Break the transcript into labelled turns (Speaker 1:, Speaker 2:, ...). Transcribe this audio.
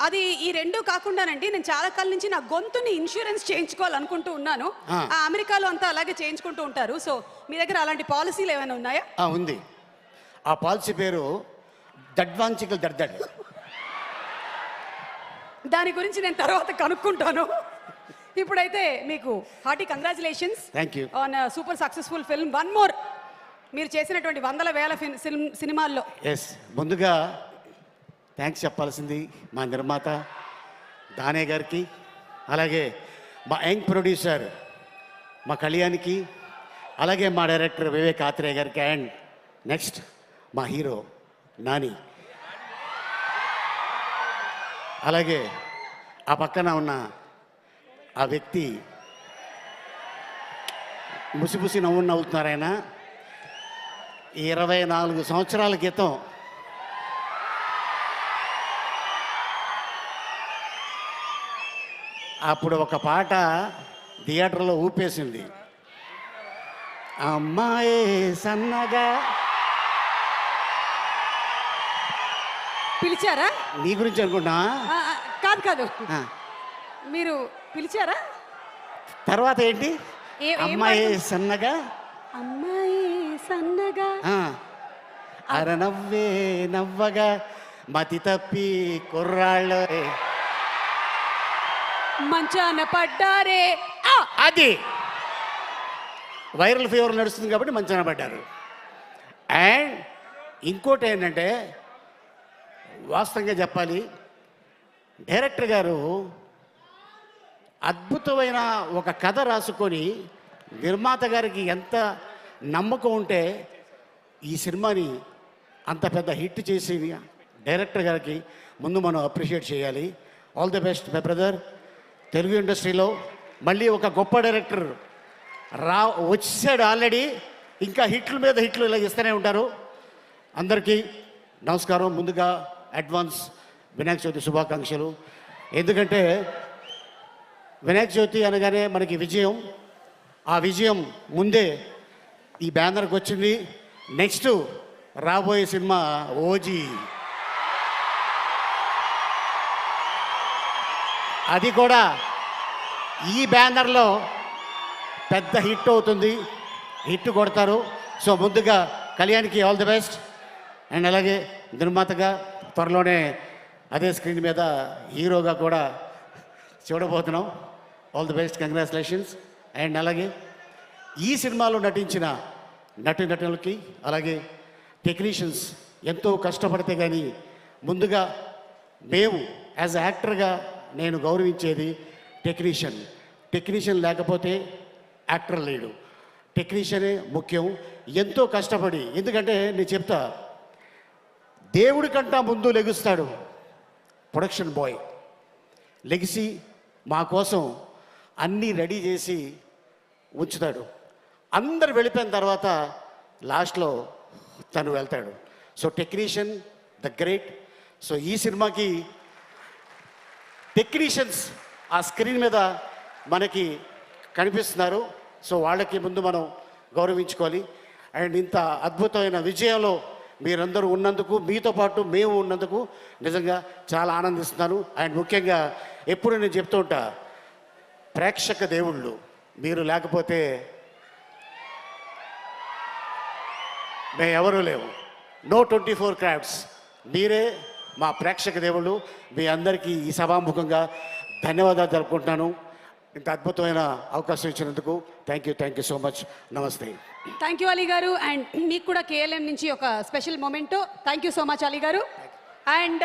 Speaker 1: అది ఈ రెండు కాకుండానండి, నేను చాలా కాలం నుంచి నా గొంతుని ఇన్సూరెన్స్ చేయించుకోవాలనుకుంటూ ఉన్నాను. అమెరికాలో అంతా అలాగే చేయించుకుంటూ ఉంటారు. సో మీ దగ్గర అలాంటి పాలసీలు ఏమైనా ఉన్నాయా?
Speaker 2: ఉంది. ఆ పాలసీ పేరు దడ్వాంచికల్ దడ్దడ్.
Speaker 1: దాని గురించి నేను తర్వాత కనుక్కుంటాను. ఇప్పుడైతే మీకు hearty congratulations on super successful film. One more, మీరు చేసినటువంటి వందల వేల సినిమాల్లో.
Speaker 2: ఎస్, ముందుగా థ్యాంక్స్ చెప్పాల్సింది మా నిర్మాత దానే గారికి, అలాగే మా యంగ్ ప్రొడ్యూసర్ మా కళ్యాణ్కి, అలాగే మా డైరెక్టర్ వివేక్ ఆత్రేయ గారికి, అండ్ నెక్స్ట్ మా హీరో నాని, అలాగే ఆ పక్కన ఉన్న ఆ వ్యక్తి ముసిముసి నవ్వుతున్నారు. ఆయన 24 సంవత్సరాల క్రితం అప్పుడు ఒక పాట థియేటర్లో ఊపేసింది. అమ్మాయే సన్నగా.
Speaker 1: పిలిచారా?
Speaker 2: నీ గురించి అనుకుంటా.
Speaker 1: కాదు కాదు, మీరు పిలిచారా?
Speaker 2: తర్వాత ఏంటి? అమ్మాయి సన్నగా,
Speaker 1: అమ్మాయి సన్నగా,
Speaker 2: అర నవ్వే నవ్వగా, మతి తప్పి కుర్రాళ్ళు
Speaker 1: మంచాన పడ్డారే.
Speaker 2: అది వైరల్ ఫీవర్ నడుస్తుంది కాబట్టి మంచాన పడ్డారు. అండ్ ఇంకోటి ఏంటంటే, వాస్తవంగా చెప్పాలి, డైరెక్టర్ గారు అద్భుతమైన ఒక కథ రాసుకొని నిర్మాత గారికి ఎంత నమ్మకం ఉంటే ఈ సినిమాని అంత పెద్ద హిట్ చేసి డైరెక్టర్ గారికి ముందు మనం అప్రిషియేట్ చేయాలి. All the best my brother. Telugu ఇండస్ట్రీలో మళ్ళీ ఒక గొప్ప డైరెక్టర్ వచ్చాడు ఆల్రెడీ. ఇంకా హిట్ల మీద హిట్లు ఇలా ఇస్తూనే ఉంటారు. అందరికీ నమస్కారం. ముందుగా అడ్వాన్స్ వినాయక చవితి శుభాకాంక్షలు. ఎందుకంటే వినాయక చవితి అనగానే మనకి విజయం, ఆ విజయం ముందే ఈ బ్యానర్కి వచ్చింది. నెక్స్ట్ రాబోయే సినిమా ఓజీ, అది కూడా ఈ బ్యానర్లో పెద్ద హిట్ అవుతుంది, హిట్ కొడతారు. సో ముందుగా కళ్యాణ్కి ఆల్ ది బెస్ట్. అండ్ అలాగే నిర్మాతగా త్వరలోనే అదే స్క్రీన్ మీద హీరోగా కూడా చూడబోతున్నాం. All the best, congratulations. And అలాగే ఈ సినిమాలో నటించిన నటులకి, అలాగే టెక్నీషియన్స్ ఎంతో కష్టపడితే కానీ, ముందుగా మేము యాజ్ యాక్టర్గా నేను గౌరవించేది టెక్నీషియన్ లేకపోతే యాక్టర్ లేడు. టెక్నీషియనే ముఖ్యం. ఎంతో కష్టపడి, ఎందుకంటే నేను చెప్తా, దేవుడి కంటా ముందు లెగుస్తాడు ప్రొడక్షన్ బాయ్. లెగిసి మా కోసం అన్నీ రెడీ చేసి ఉంచుతాడు. అందరు వెళ్ళిపోయిన తర్వాత లాస్ట్లో తను వెళ్తాడు. So technician the great. So ఈ సినిమాకి టెక్నీషియన్స్ ఆ స్క్రీన్ మీద మనకి కనిపిస్తున్నారు. సో వాళ్ళకి ముందు మనం గౌరవించుకోవాలి. అండ్ ఇంత అద్భుతమైన విజయంలో మీరందరూ ఉన్నందుకు, మీతో పాటు మేము ఉన్నందుకు నిజంగా చాలా ఆనందిస్తున్నాను. అండ్ ముఖ్యంగా ఎప్పుడు నేను చెప్తూ ఉంటా, ప్రేక్షక దేవుళ్ళు మీరు లేకపోతే మేము ఎవరూ లేవు. నో 24 క్రాఫ్ట్స్, మీరే మా ప్రేక్షక దేవుళ్ళు. మీ అందరికీ ఈ సభాముఖంగా ధన్యవాదాలు తెలుపుకుంటున్నాను. ఇంత అద్భుతమైన అవకాశం ఇచ్చినందుకు థ్యాంక్ యూ సో మచ్. నమస్తే.
Speaker 1: థ్యాంక్ యూ అలీ గారు. అండ్ మీకు కూడా కేఎల్ఎం నుంచి ఒక special memento. Thank you so much Ali గారు. అండ్